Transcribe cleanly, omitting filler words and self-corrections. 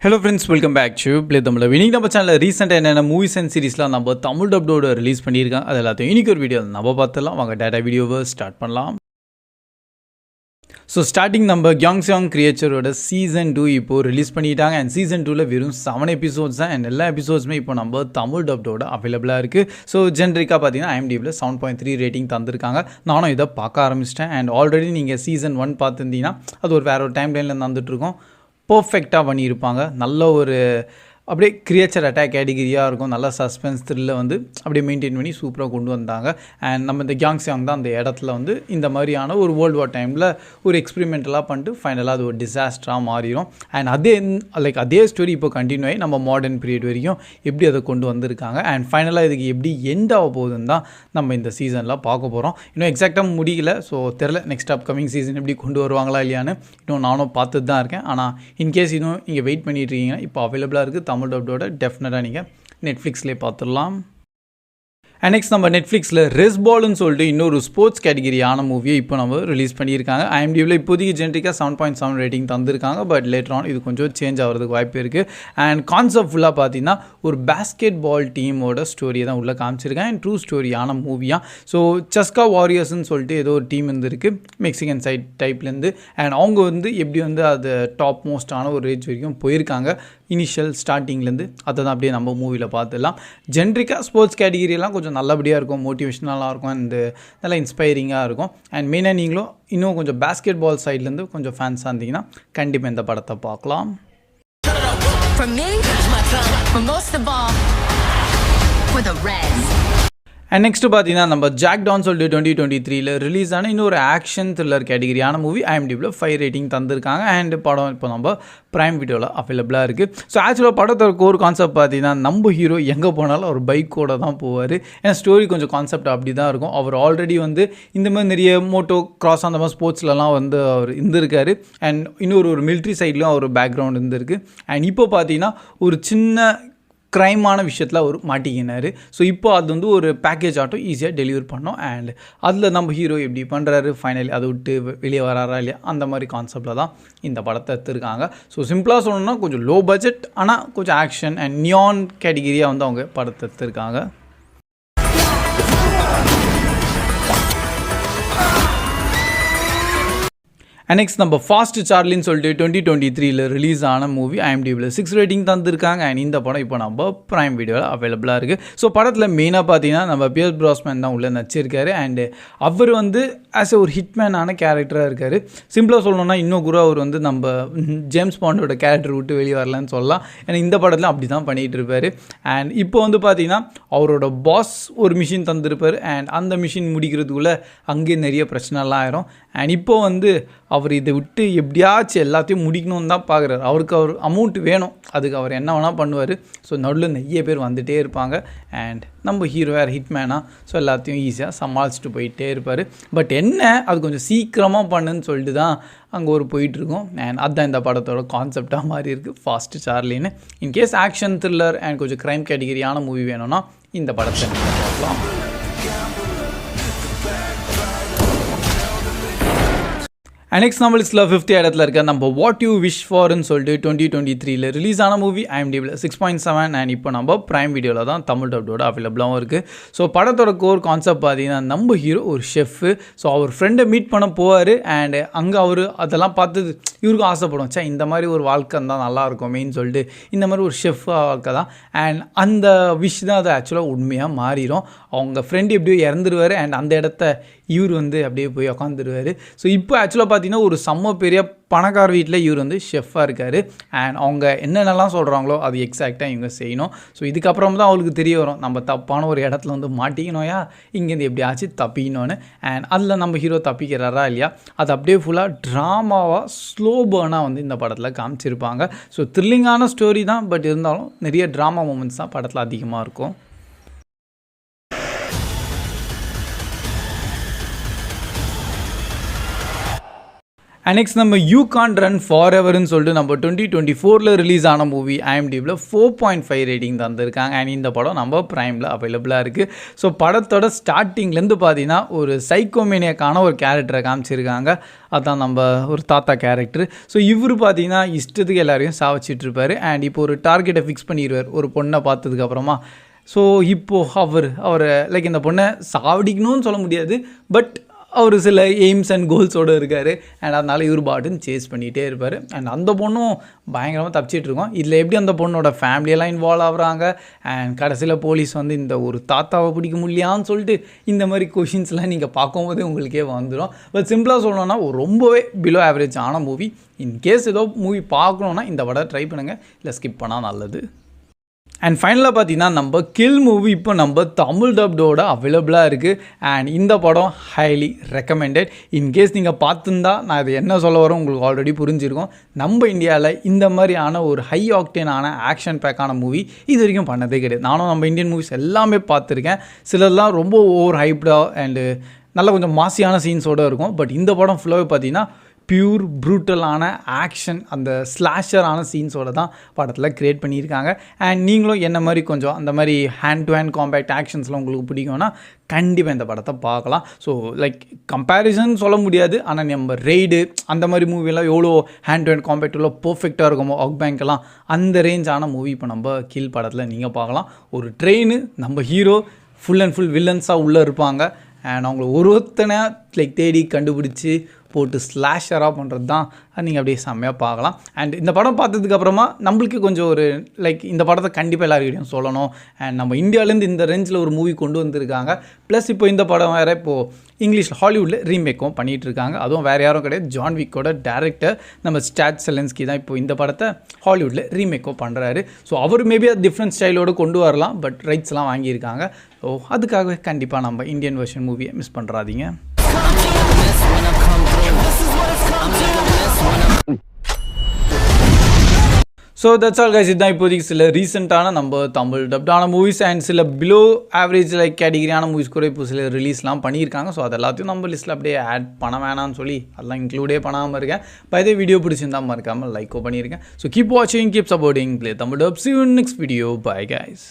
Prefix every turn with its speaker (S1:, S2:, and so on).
S1: Hello friends, welcome back to play Tamil. இன்னைக்கு நம்ம சேனலில் ரீசெண்டாக என்னென்ன மூவிஸ் அண்ட் சீரிஸ்லாம் நம்ம தமிழ் டப்டோட ரிலீஸ் பண்ணியிருக்கோம். அது எல்லாத்தையும் இன்னைக்கு ஒரு வீடியோ நம்ம பார்த்துலாம். வாங்க டேட்டா வீடியோவை ஸ்டார்ட் பண்ணலாம். ஸோ ஸ்டார்டிங் நம்ம கியாங்ஸியாங் கிரியேச்சரோட சீசன் 2 இப்போது ரிலீஸ் பண்ணிட்டாங்க. அண்ட் சீசன் 2ல் வெறும் 7 எபிசோட்ஸ் தான். அண்ட் எல்லா எபிசோட்ஸுமே இப்போ நம்ம தமிழ் டப்டோட அவைலபிளாக இருக்குது. ஸோ ஜென்ரிக்காக பார்த்தீங்கன்னா IMDbல 7.3 ரேட்டிங் தந்திருக்காங்க. நானும் இதை பார்க்க ஆரம்பிச்சிட்டேன். அண்ட் ஆல்ரெடி நீங்கள் சீசன் 1 பார்த்துருந்தீங்கன்னா அது ஒரு வேறு ஒரு டைம் லைனில் வந்துட்டுருக்கோம். பர்ஃபெக்டாக பண்ணியிருப்பாங்க. நல்ல ஒரு அப்படியே கிரியேச்சர் அட்டாக் கேட்டகிரியாக இருக்கும். நல்ல சஸ்பென்ஸ் த்ரில்லை வந்து அப்படியே மெயின்டைன் பண்ணி சூப்பராக கொண்டு வந்தாங்க. அண்ட் நம்ம இந்த கியாங்ஸியாங் தான் அந்த இடத்துல வந்து இந்த மாதிரியான ஒரு வேர்ல்டு வார் டைமில் ஒரு எக்ஸ்பெரிமெண்டலாக பண்ணிட்டு ஃபைனலாக அது ஒரு டிசாஸ்டராக மாறிடும். அண்ட் அதே ஸ்டோரி இப்போ கண்டினியூ ஆகி நம்ம மாடர்ன் பீரியட் வரைக்கும் எப்படி அதை கொண்டு வந்திருக்காங்க. அண்ட் ஃபைனலாக இதுக்கு எப்படி எண்ட் ஆக போகுதுன்னு தான் நம்ம இந்த சீசனில் பார்க்க போகிறோம். இன்னும் எக்ஸாக்டாக முடியல. ஸோ தெரில நெக்ஸ்ட் அப்கமிங் சீசன் எப்படி கொண்டு வருவாங்களா இல்லையான்னு இன்னும் நானும் பார்த்துட்டு தான் இருக்கேன். ஆனால் இன்கேஸ் இன்னும் நீங்கள் வெயிட் பண்ணிட்டு இருக்கீங்கன்னா இப்போ அவைலபிளாக இருக்குது தமிழ் டப்டோட. டெஃபினட்டாக நீங்கள் நெட்ஃப்ளிக்ஸ்லேயே பார்த்துடலாம். அண்ட் நெக்ஸ்ட் நம்ம நெட்ஃப்ளிக்ஸில் ரெஸ்பால்னு சொல்லிட்டு இன்னொரு ஸ்போர்ட்ஸ் கேட்டகிரியான மூவியை இப்போ நம்ம ரிலீஸ் பண்ணியிருக்காங்க. IMDbல இப்போதைக்கு ஜென்ரிக்காக 7.7 ரேட்டிங் தந்திருக்காங்க. பட் லேட்டர் ஆன் இது கொஞ்சம் சேஞ்ச் ஆகிறதுக்கு வாய்ப்பு இருக்குது. அண்ட் கான்செப்ட் ஃபுல்லாக பார்த்தீங்கன்னா ஒரு பேஸ்கெட் பால் டீமோட ஸ்டோரியை தான் உள்ளே காமிச்சிருக்கேன். அண்ட் ட்ரூ ஸ்டோரியான மூவியாக. ஸோ சஸ்கா வாரியர்ஸ்ன்னு சொல்லிட்டு ஏதோ ஒரு டீம் இருந்துருக்கு மெக்சிகன் சைட் டைப்லேருந்து. அண்ட் அவங்க வந்து எப்படி வந்து அது டாப் மோஸ்டான ஒரு ரேஞ்ச் வரைக்கும் போயிருக்காங்க இனிஷியல் ஸ்டார்டிங்லேருந்து. அதை தான் அப்படியே நம்ம மூவியில் பார்த்துடலாம். ஜென்ரிக்காக ஸ்போர்ட்ஸ் கேட்டகிரியெல்லாம் கொஞ்சம் நல்லபடியாக இருக்கும், மோட்டிவேஷ்னலாக இருக்கும், அண்ட் நல்லா இன்ஸ்பைரிங்காக இருக்கும். அண்ட் மெயினாக நீங்களும் இன்னும் கொஞ்சம் பேஸ்கெட் பால் சைட்லேருந்து கொஞ்சம் ஃபேன்ஸாக இருந்தீங்கன்னா கண்டிப்பாக இந்த படத்தை பார்க்கலாம். அண்ட் நெக்ஸ்ட்டு பார்த்தீங்கன்னா நம்ம ஜாக் டான் சொல்லிட்டு 2023ல் ரிலீஸ் ஆன இன்னொரு ஆக்ஷன் த்ரில்லர் கேட்டகிரியான மூவி IMDbல 5 ரேட்டிங் தந்திருக்காங்க. அண்ட் படம் இப்போ நம்ம ப்ரைம் வீடியோவில் அவைலபிளாக இருக்குது. ஸோ ஆக்சுவலாக படத்தோட கோர் கான்செப்ட் பார்த்தீங்கன்னா நம்ம ஹீரோ எங்கே போனாலும் அவர் பைக்கோட தான் போவார். ஏன்னா ஸ்டோரி கொஞ்சம் கான்செப்ட் அப்படி தான் இருக்கும். அவர் ஆல்ரெடி வந்து இந்த மாதிரி நிறைய மோட்டோ கிராஸ் அந்த மாதிரி ஸ்போர்ட்ஸ்லலாம் வந்து அவர் இருந்திருக்காரு. அண்ட் இன்னொரு மிலிட்ரி சைட்லையும் அவர் பேக்ரவுண்ட் இருந்திருக்கு. அண்ட் இப்போ பார்த்தீங்கன்னா ஒரு சின்ன க்ரைமான விஷயத்தில் அவர் மாட்டிக்கினார். ஸோ இப்போ அது வந்து ஒரு பேக்கேஜ் ஆட்டம் ஈஸியாக டெலிவர் பண்ணோம். அண்ட் அதில் நம்ம ஹீரோ எப்படி பண்ணுறாரு, ஃபைனலி அதை விட்டு வெளியே வராரா இல்லையா, அந்த மாதிரி கான்செப்டில் தான் இந்த படத்தை எடுத்துருக்காங்க. ஸோ சிம்பிளாக சொல்லணும்னா கொஞ்சம் லோ பட்ஜெட் ஆனால் கொஞ்சம் ஆக்ஷன் அண்ட் நியான் கேட்டகிரியாக வந்து அவங்க படத்தை எடுத்துருக்காங்க. அண்ட் நெக்ஸ்ட் நம்ம ஃபாஸ்ட் சார்லின்னு சொல்லிட்டு 2023ல் ரிலீஸ் ஆன மூவி IMDbல 6 ரேட்டிங் தந்திருக்காங்க. அண்ட் இந்த படம் இப்போ நம்ம ப்ரைம் வீடியோவில் அவைலபிளாக இருக்குது. ஸோ படத்தில் மெயினாக பார்த்தீங்கன்னா நம்ம பியர்ஸ் பிராஸ்மேன் தான் உள்ளே நடிச்சிருக்காரு. அண்டு அவர் வந்து ஆஸ் ஒரு ஹிட்மேனான கேரக்டராக இருக்கார். சிம்பிளாக சொல்லணும்னா இன்னும் கூட அவர் வந்து நம்ம ஜேம்ஸ் பாண்டோட கேரக்டர் விட்டு வெளியே வரலன்னு சொல்லலாம். ஏன்னா இந்த படத்தில் அப்படி தான் பண்ணிகிட்டு இருப்பார். அண்ட் இப்போ வந்து பார்த்தீங்கன்னா அவரோட பாஸ் ஒரு மிஷின் தந்திருப்பார். அண்ட் அந்த மிஷின் முடிக்கிறதுக்குள்ளே அங்கேயே நிறைய பிரச்சனைலாம் ஆயிரும். அண்ட் இப்போ வந்து அவர் இதை விட்டு எப்படியாச்சும் எல்லாத்தையும் முடிக்கணும்னு தான் பார்க்குறாரு. அவருக்கு அவர் அமௌண்ட் வேணும், அதுக்கு அவர் என்ன வேணால் பண்ணுவார். ஸோ நடுவில் நிறைய பேர் வந்துகிட்டே இருப்பாங்க. அண்ட் நம்ம ஹீரோ வேறு ஹிட்மேனாக ஸோ எல்லாத்தையும் ஈஸியாக சமாளிச்சுட்டு போயிட்டே இருப்பார். பட் என்ன அது கொஞ்சம் சீக்கிரமாக பண்ணுன்னு சொல்லிட்டு தான் அங்கே ஒரு போயிட்டுருக்கோம். அண்ட் அதுதான் இந்த படத்தோட கான்செப்டாக மாறி இருக்குது ஃபாஸ்ட் சார்லின்னு. இன்கேஸ் ஆக்ஷன் த்ரில்லர் அண்ட் கொஞ்சம் க்ரைம் கேட்டகிரியான மூவி வேணும்னா இந்த படத்தை பார்க்கலாம். அண்ட் நெக்ஸ்ட் நம்ம லிஸ்ட்டில் 5th இடத்துல இருக்க நம்ம வாட் யூ விஷ் ஃபார்ன்னு சொல்லிட்டு 2023ல் ரிலீஸ் ஆன மூவி IMDbல 6.7. அண்ட் இப்போ நம்ம ப்ரைம் வீடியோவில் தான் தமிழ் டப்டோட அவைலபிளாகவும் இருக்குது. ஸோ படத்தோட கோர் கான்செப்ட் பார்த்தீங்கன்னா நம்ம ஹீரோ ஒரு ஷெஃப்பு. ஸோ அவர் ஃப்ரெண்டை மீட் பண்ண போவார். அண்ட் அங்கே அவர் அதெல்லாம் பார்த்து இவருக்கும் ஆசைப்படும், சே இந்த மாதிரி ஒரு வாழ்க்கை இருந்தால் நல்லாயிருக்கும் மெயின் சொல்லிட்டு இந்த மாதிரி ஒரு ஷெஃப் வாழ்க்கை தான். அண்ட் அந்த விஷ் தான் அது ஆக்சுவலாக உண்மையாக மாறிடும். அவங்க ஃப்ரெண்டு எப்படியோ இறந்துருவார். அண்ட் அந்த இடத்த இவர் வந்து அப்படியே போய் உக்காந்துருவார். ஸோ இப்போ ஆக்சுவலாக பார்த்தீங்கன்னா ஒரு செம்ம பெரிய பணக்கார வீட்டில் இவர் வந்து ஷெஃபாக இருக்கார். அண்ட் அவங்க என்னென்னலாம் சொல்கிறாங்களோ அது எக்ஸாக்டாக இவங்க செய்யணும். ஸோ இதுக்கப்புறம் தான் அவங்களுக்கு தெரிய வரும் நம்ம தப்பான ஒரு இடத்துல வந்து மாட்டிக்கணும்யா, இங்கேருந்து எப்படியாச்சும் தப்பிக்கணும்னு. அண்ட் அதில் நம்ம ஹீரோ தப்பிக்கிறாரா இல்லையா, அது அப்படியே ஃபுல்லாக ட்ராமாவாக ஸ்லோ பர்னாக வந்து இந்த படத்தில் காமிச்சிருப்பாங்க. ஸோ த்ரில்லிங்கான ஸ்டோரி தான், பட் இருந்தாலும் நிறைய ட்ராமா மூமெண்ட்ஸ் தான் படத்தில் அதிகமாக இருக்கும். அண்ட் நெக்ஸ்ட் நம்ம யூ கான் ரன் ஃபார் எவர்னு சொல்லிட்டு நம்ம 2024 ரிலீஸ் ஆன மூவி IMDbல 4.5 ரேட்டிங் தந்திருக்காங்க. அண்ட் இந்த படம் நம்ம ப்ரைமில் அவைலபிளாக இருக்குது. ஸோ படத்தோட ஸ்டார்டிங்லேருந்து பார்த்தீங்கன்னா ஒரு சைக்கோமேனியாக்கான ஒரு கேரக்டரை காமிச்சிருக்காங்க. அதான் நம்ம ஒரு தாத்தா கேரக்டர். ஸோ இவர் பார்த்தீங்கன்னா இஷ்டத்துக்கு எல்லாரையும் சாவச்சிட்ருப்பார். அண்ட் இப்போ ஒரு டார்கெட்டை ஃபிக்ஸ் பண்ணிடுவார் ஒரு பொண்ணை பார்த்ததுக்கப்புறமா. ஸோ இப்போது அவரை லைக் இந்த பொண்ணை சாவடிக்கணும்னு சொல்ல முடியாது, பட் அவர் சில எய்ம்ஸ் அண்ட் கோல்ஸோடு இருக்கார். அண்ட் அதனால் இவர் பாட்டுன்னு சேஸ் பண்ணிகிட்டே இருப்பார். அண்ட் அந்த பொண்ணும் பயங்கரமாக தப்பிச்சிட்ருக்கோம். இதில் எப்படி அந்த பொண்ணோட ஃபேமிலியெல்லாம் இன்வால்வ் ஆகுறாங்க, அண்ட் கடைசியில் போலீஸ் வந்து இந்த ஒரு தாத்தாவை பிடிக்க முடியான்னு சொல்லிட்டு இந்த மாதிரி கொஷின்ஸ்லாம் நீங்கள் பார்க்கும்போதே உங்களுக்கே வந்துடும். பட் சிம்பிளாக சொல்லணும்னா ஒரு ரொம்பவே பிலோ ஆவரேஜ் ஆன மூவி. இன்கேஸ் ஏதோ மூவி பார்க்கணுன்னா இந்த படம் ட்ரை பண்ணுங்கள், இல்லை ஸ்கிப் பண்ணால் நல்லது. அண்ட் ஃபைனலாக பார்த்தீங்கன்னா நம்ம கில் மூவி இப்போ நம்ம தமிழ் டப்டோட அவைலபிளாக இருக்குது. அண்ட் இந்த படம் ஹைலி ரெக்கமெண்டட். இன்கேஸ் நீங்கள் பார்த்துருந்தா நான் இது என்ன சொல்ல வரேன் உங்களுக்கு ஆல்ரெடி புரிஞ்சிருக்கும். நம்ம இந்தியாவில் இந்த மாதிரியான ஒரு ஹை ஆக்டேனான ஆக்ஷன் பேக்கான மூவி இது வரைக்கும் பண்ணதே கிடையாது. நானும் நம்ம இந்தியன் மூவிஸ் எல்லாமே பார்த்துருக்கேன். சிலர்லாம் ரொம்ப ஓவர் ஹைப்டாக அண்டு நல்லா கொஞ்சம் மாசியான சீன்ஸோடு இருக்கும். பட் இந்த படம் ஃபுல்லாகவே பார்த்தீங்கன்னா பியூர் ப்ரூட்டலான ஆக்ஷன், அந்த ஸ்லாஷரான சீன்ஸோடு தான் படத்தில் க்ரியேட் பண்ணியிருக்காங்க. அண்ட் நீங்களும் என்ன மாதிரி கொஞ்சம் அந்த மாதிரி ஹேண்ட் டு ஹேண்ட் காம்பேக்ட் ஆக்ஷன்ஸ்லாம் உங்களுக்கு பிடிக்கும்னா கண்டிப்பாக இந்த படத்தை பார்க்கலாம். ஸோ லைக் கம்பேரிசன் சொல்ல முடியாது, ஆனால் நம்ம ரெய்டு அந்த மாதிரி மூவியெல்லாம் எவ்வளோ ஹேண்ட் டு ஹேண்ட் காம்பேக்ட் எவ்வளோ பர்ஃபெக்டாக இருக்குமோ பேங்க்கெல்லாம் அந்த ரேஞ்சான மூவி இப்போ நம்ம கில் படத்தில் நீங்கள் பார்க்கலாம். ஒரு ட்ரெயின், நம்ம ஹீரோ ஃபுல் அண்ட் ஃபுல் வில்லன்ஸாக உள்ளே இருப்பாங்க. அண்ட் அவங்கள ஒருத்தனை லைக் தேடி கண்டுபிடிச்சி போட்டு ஸ்லாஷராக பண்ணுறது தான் நீங்கள் அப்படியே செம்மையாக பார்க்கலாம். அண்ட் இந்த படம் பார்த்ததுக்கப்புறமா நம்மளுக்கு கொஞ்சம் ஒரு லைக் இந்த படத்தை கண்டிப்பாக எல்லாருக்கிட்டையும் சொல்லணும். அண்ட் நம்ம இந்தியாவிலேருந்து இந்த ரேஞ்சில் ஒரு மூவி கொண்டு வந்திருக்காங்க. ப்ளஸ் இப்போ இந்த படம் வேறு இப்போது இங்கிலீஷில் ஹாலிவுட்டில் ரீமேக்கும் பண்ணிகிட்ருக்காங்க. அதுவும் வேறு யாரும் கிடையாது, ஜான் விக்கோட டேரக்டர் நம்ம ஸ்டாட் செலன்ஸ்கி தான் இப்போ இந்த படத்தை ஹாலிவுட்டில் ரீமேக்கும் பண்ணுறாரு. ஸோ அவர் மேபி அது டிஃப்ரெண்ட் ஸ்டைலோடு கொண்டு வரலாம், பட் ரைட்ஸ்லாம் வாங்கியிருக்காங்க. ஸோ அதுக்காகவே கண்டிப்பாக நம்ம இந்தியன் வெர்ஷன் மூவியை மிஸ் பண்ணுறாதீங்க. So that's all guys. இதுதான் இப்போதைக்கு சில ரீசெண்டான நம்ம தமிழ் டப்டான மூவிஸ் அண்ட் சில பிலோ ஆவரேஜ் லைக் கேட்டகிரியான மூவிஸ் கூட இப்போ சில ரிலீஸ்லாம் பண்ணியிருக்காங்க. ஸோ அது எல்லாத்தையும் நம்ம லிஸ்ட்டில் அப்படியே ஆட் பண்ண வேணாம்னு சொல்லி அதெல்லாம் இன்க்ளூடே பண்ணாமல் இருக்கேன். இதே வீடியோ பிடிச்சிருந்தா மறக்காமல் லைக்கோ பண்ணியிருக்கேன். ஸோ கீப் வாட்சிங், keep supporting play Tamil dub. See you in next video. Bye guys.